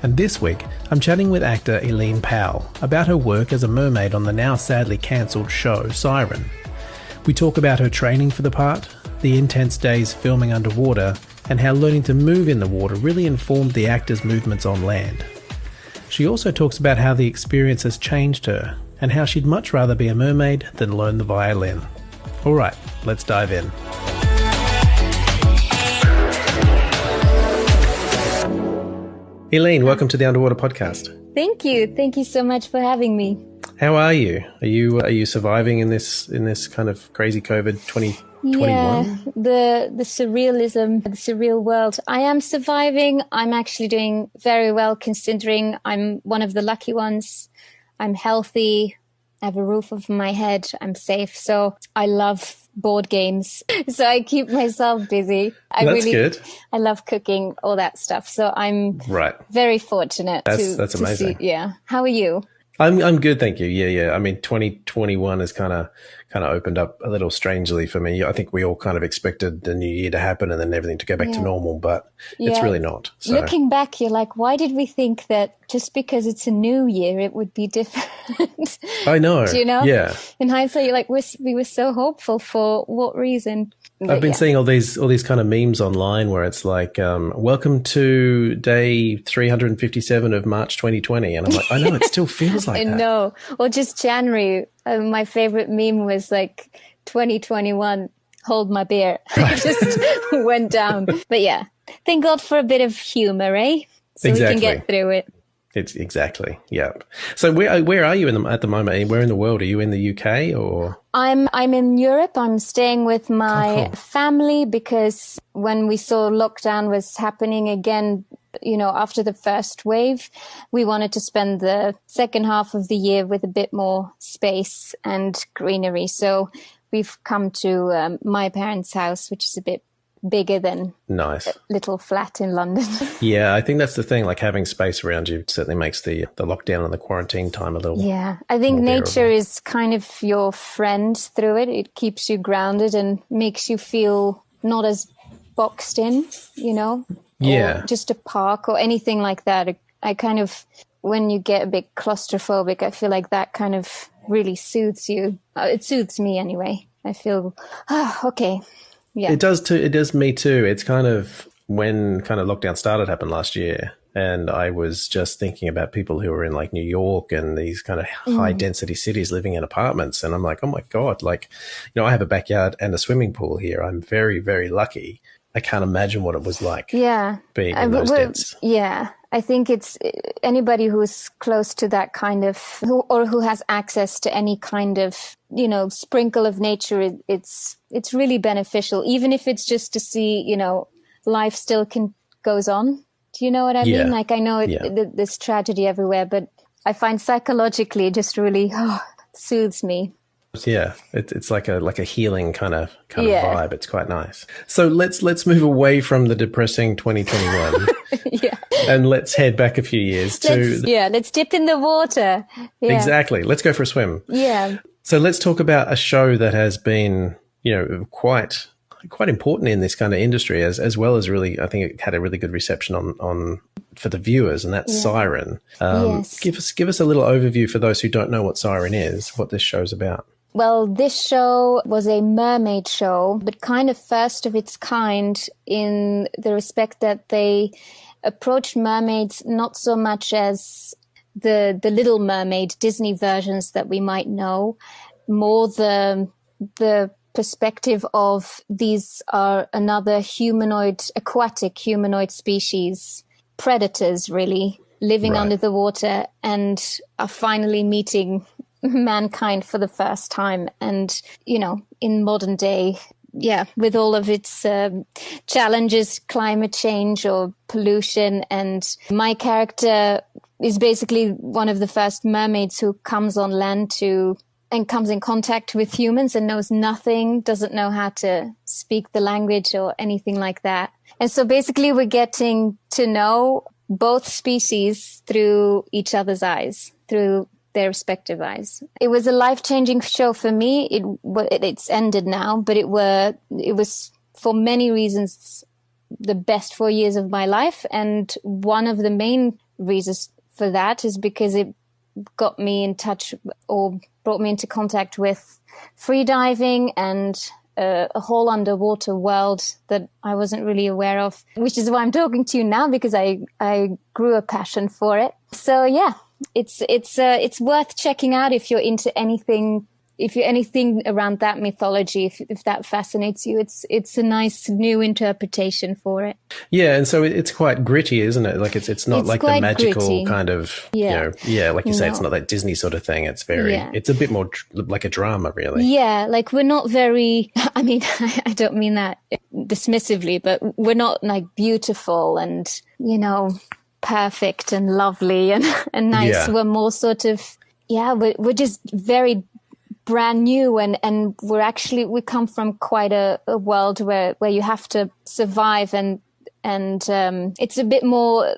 And this week, I'm chatting with actor Eline Powell about her work as a mermaid on the now sadly cancelled show Siren. We talk about her training for the part, the intense days filming underwater, and how learning to move in the water really informed the actor's movements on land. She also talks about how the experience has changed her, and how she'd much rather be a mermaid than learn the violin. Alright, let's dive in. Eline, welcome to the Underwater Podcast. Thank you. Thank you so much for having me. How are you? Are you surviving in this kind of crazy COVID 2021? Yeah, the surrealism, the surreal world. I am surviving. I'm actually doing very well considering I'm one of the lucky ones. I'm healthy. I have a roof over my head. I'm safe. So I love board games. So I keep myself busy. That's good. I love cooking, all that stuff. So I'm very fortunate. That's amazing. Yeah. How are you? I'm good, thank you. Yeah. I mean, 2021 has kind of opened up a little strangely for me. I think we all kind of expected the new year to happen and then everything to go back to normal, but it's really not. So. Looking back, you're like, why did we think that just because it's a new year, it would be different? I know. Do you know? Yeah. In hindsight, you're like, we were so hopeful. For what reason? I've been seeing all these kind of memes online where it's like, welcome to day 357 of March 2020. And I'm like, I know, it still feels like that. I know. Or just January. My favorite meme was like 2021, hold my beer. It just went down. But yeah, thank God for a bit of humor, eh? So we can get through it. It's exactly, yeah. So where are you at the moment? Where in the world? Are you in the UK or? I'm in Europe. I'm staying with my family because when we saw lockdown was happening again, after the first wave, we wanted to spend the second half of the year with a bit more space and greenery. So we've come to my parents' house, which is a bit bigger than a little flat in London. Yeah, I think that's the thing. Like having space around you certainly makes the lockdown and the quarantine time a little. Yeah, I think nature is kind of your friend through it. It keeps you grounded and makes you feel not as boxed in, Yeah. Or just a park or anything like that. I kind of, when you get a bit claustrophobic, I feel like that kind of really soothes you. It soothes me anyway. I feel, okay. Yeah. It does too. It does me too. It's kind of when kind of lockdown started happened last year. And I was just thinking about people who were in like New York and these kind of high density cities living in apartments. And I'm like, oh my God, like, I have a backyard and a swimming pool here. I'm very, very lucky. I can't imagine what it was like being in those dense. Yeah. I think it's anybody who's close to that kind of, who has access to any kind of, sprinkle of nature, it's really beneficial, even if it's just to see, life still goes on. Do you know what I mean? Like I know there's tragedy everywhere, but I find psychologically it just really soothes me. Yeah, it's like a healing kind of vibe. It's quite nice. So let's move away from the depressing 2021. And let's head back a few years let's dip in the water. Yeah. Exactly. Let's go for a swim. Yeah. So let's talk about a show that has been, quite important in this kind of industry as well as really, I think it had a really good reception on for the viewers, and that's Siren. Yes. Give us a little overview for those who don't know what Siren is, what this show's about. Well, this show was a mermaid show, but kind of first of its kind in the respect that they approached mermaids not so much as the Little Mermaid Disney versions that we might know, more the perspective of these are another aquatic humanoid species, predators really, living under the water and are finally meeting mankind for the first time. And, in modern day, with all of its challenges, climate change or pollution. And my character is basically one of the first mermaids who comes on land and comes in contact with humans and knows nothing, doesn't know how to speak the language or anything like that. And so basically we're getting to know both species through each other's eyes, through their respective eyes. It was a life-changing show for me. It's ended now, but it was for many reasons the best 4 years of my life. And one of the main reasons for that is because it got me in touch or brought me into contact with freediving and a whole underwater world that I wasn't really aware of, which is why I'm talking to you now, because I grew a passion for it. So yeah, it's worth checking out if you're into anything. If you're anything around that mythology, if that fascinates you, it's a nice new interpretation for it. Yeah, and so it's quite gritty, isn't it? Like it's not like the magical gritty. kind of, like you say, it's not that Disney sort of thing. It's it's a bit more like a drama, really. Yeah, like we're not very, I mean, I don't mean that dismissively, but we're not like beautiful and, perfect and lovely and nice. Yeah. We're more sort of, we're just very brand new, and we come from quite a world where you have to survive, and it's a bit more